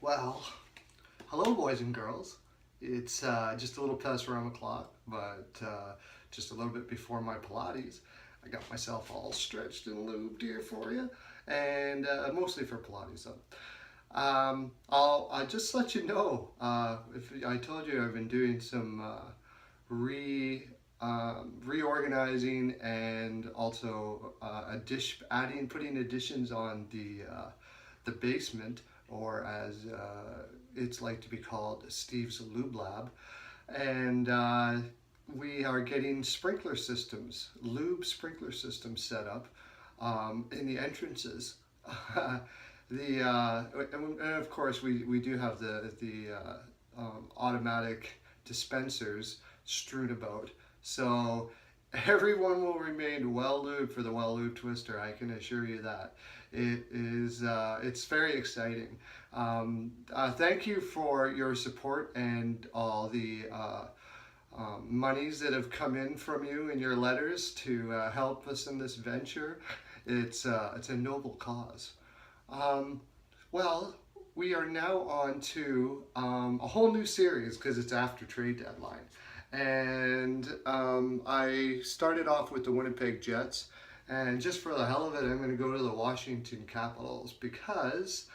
Well, hello boys and girls. It's just a little past around the clock, but just a little bit before my Pilates. I got myself all stretched and lubed here for you, and mostly for Pilates though. I'll just let you know, if I told you I've been doing some reorganizing and also putting additions on the basement, or as it's like to be called, Steve's Lube Lab. And we are getting lube sprinkler systems set up in the entrances. And of course we do have the automatic dispensers strewn about. So everyone will remain well lubed for the well lubed twister. I can assure you that. It's very exciting. Thank you for your support and all the monies that have come in from you in your letters to help us in this venture. It's a noble cause. Well, we are now on to a whole new series because it's after trade deadline. And I started off with the Winnipeg Jets, and just for the hell of it, I'm going to go to the Washington Capitals because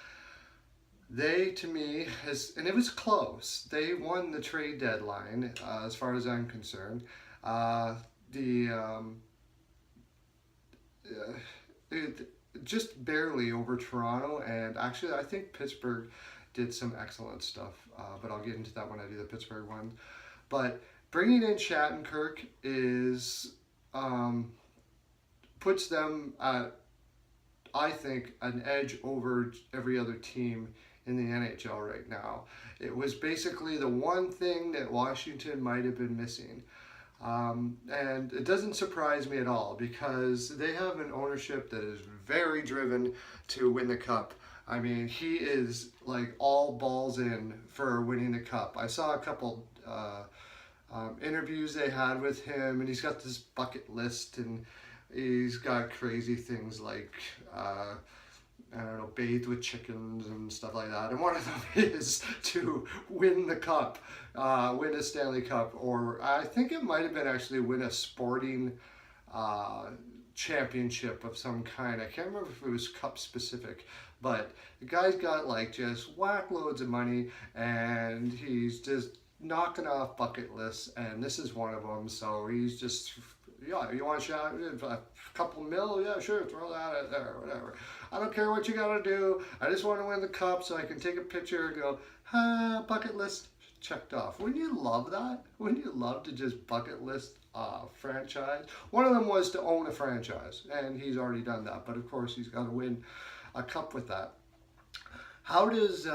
they, to me, and it was close. They won the trade deadline, as far as I'm concerned. Just barely over Toronto, and actually I think Pittsburgh did some excellent stuff, but I'll get into that when I do the Pittsburgh one. But bringing in Shattenkirk is puts them at, I think, an edge over every other team in the NHL right now. It was basically the one thing that Washington might have been missing. And it doesn't surprise me at all because they have an ownership that is very driven to win the cup. I mean, he is like all balls in for winning the cup. I saw a couple interviews they had with him, and he's got this bucket list, and he's got crazy things like I don't know, bathe with chickens and stuff like that. And one of them is to win the cup, win a Stanley Cup, or I think it might have been actually win a sporting championship of some kind. I can't remember if it was cup specific, but the guy's got like just whack loads of money, and he's just knocking off bucket lists, and this is one of them. So he's just, yeah, you want a couple mil? Yeah, sure, throw that out there, whatever. I don't care what you gotta do. I just want to win the cup so I can take a picture and go, bucket list checked off. Wouldn't you love that? Wouldn't you love to just bucket list franchise? One of them was to own a franchise, and he's already done that. But of course, he's got to win a cup with that. How does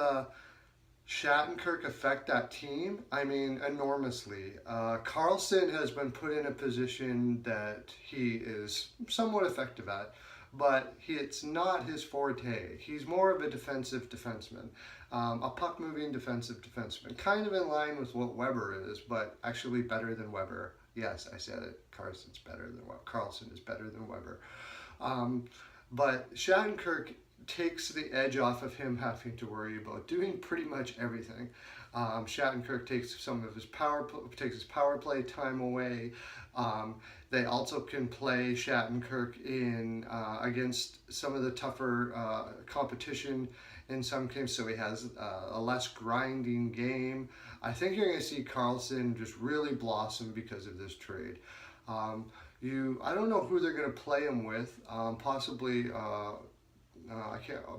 Shattenkirk affect that team? I mean, enormously. Carlson has been put in a position that he is somewhat effective at, but it's not his forte. He's more of a defensive defenseman, a puck-moving defensive defenseman, kind of in line with what Weber is, but actually better than Weber. Yes, I said it. Carlson is better than Weber. But Shattenkirk takes the edge off of him having to worry about doing pretty much everything. Shattenkirk takes some of his power play time away. They also can play Shattenkirk in against some of the tougher competition in some games, so he has a less grinding game. I think you're going to see Carlson just really blossom because of this trade. I don't know who they're going to play him with. Possibly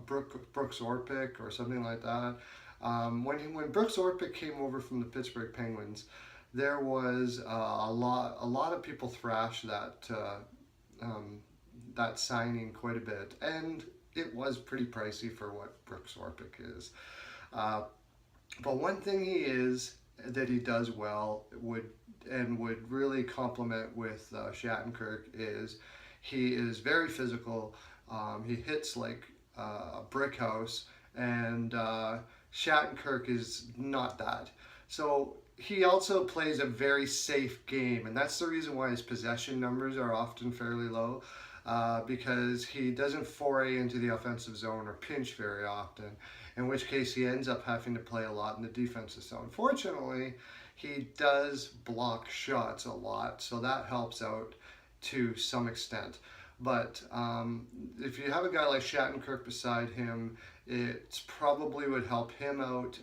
Brooks Orpik or something like that. When Brooks Orpik came over from the Pittsburgh Penguins, there was a lot of people thrashed that signing quite a bit, and it was pretty pricey for what Brooks Orpik is. But one thing that he does well would really complement with Shattenkirk is he is very physical. He hits like a brick house, and Shattenkirk is not that. So he also plays a very safe game, and that's the reason why his possession numbers are often fairly low. because he doesn't foray into the offensive zone or pinch very often, in which case he ends up having to play a lot in the defensive zone. Fortunately, he does block shots a lot, so that helps out to some extent. But if you have a guy like Shattenkirk beside him, it probably would help him out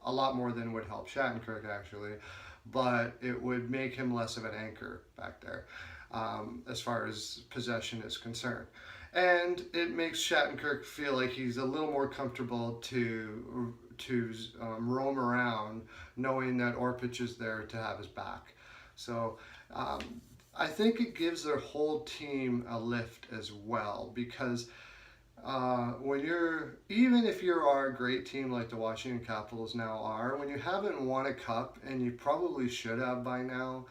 a lot more than would help Shattenkirk, actually. But it would make him less of an anchor back there as far as possession is concerned. And it makes Shattenkirk feel like he's a little more comfortable to roam around, knowing that Orpich is there to have his back. So I think it gives their whole team a lift as well, because when even if you are a great team like the Washington Capitals now are, when you haven't won a cup, and you probably should have by now,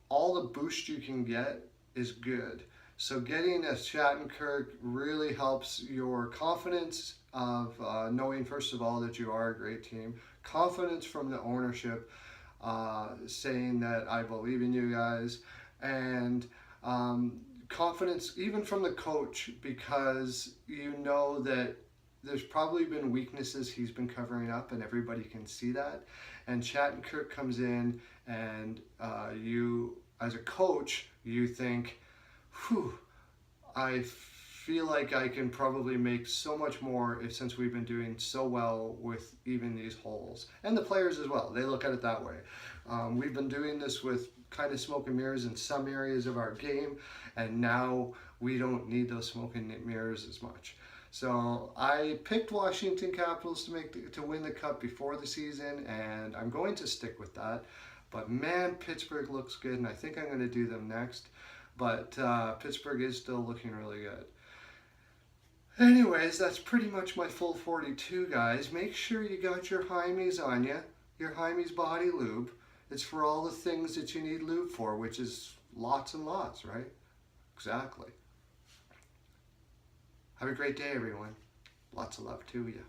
all the boost you can get is good. So getting a Shattenkirk really helps your confidence of knowing, first of all, that you are a great team, confidence from the ownership, saying that I believe in you guys, and confidence even from the coach, because you know that there's probably been weaknesses he's been covering up, and everybody can see that. And Shattenkirk comes in, and you, as a coach, you think, whew, I feel like I can probably make so much more since we've been doing so well with even these holes. And the players as well, they look at it that way. We've been doing this with kind of smoke and mirrors in some areas of our game, and now we don't need those smoke and mirrors as much. So I picked Washington Capitals to win the cup before the season, and I'm going to stick with that. But man, Pittsburgh looks good, and I think I'm going to do them next. But Pittsburgh is still looking really good. Anyways, that's pretty much my full 42, guys. Make sure you got your Hymes on you, your Hymes body lube. It's for all the things that you need lube for, which is lots and lots, right? Exactly. Have a great day, everyone. Lots of love to you.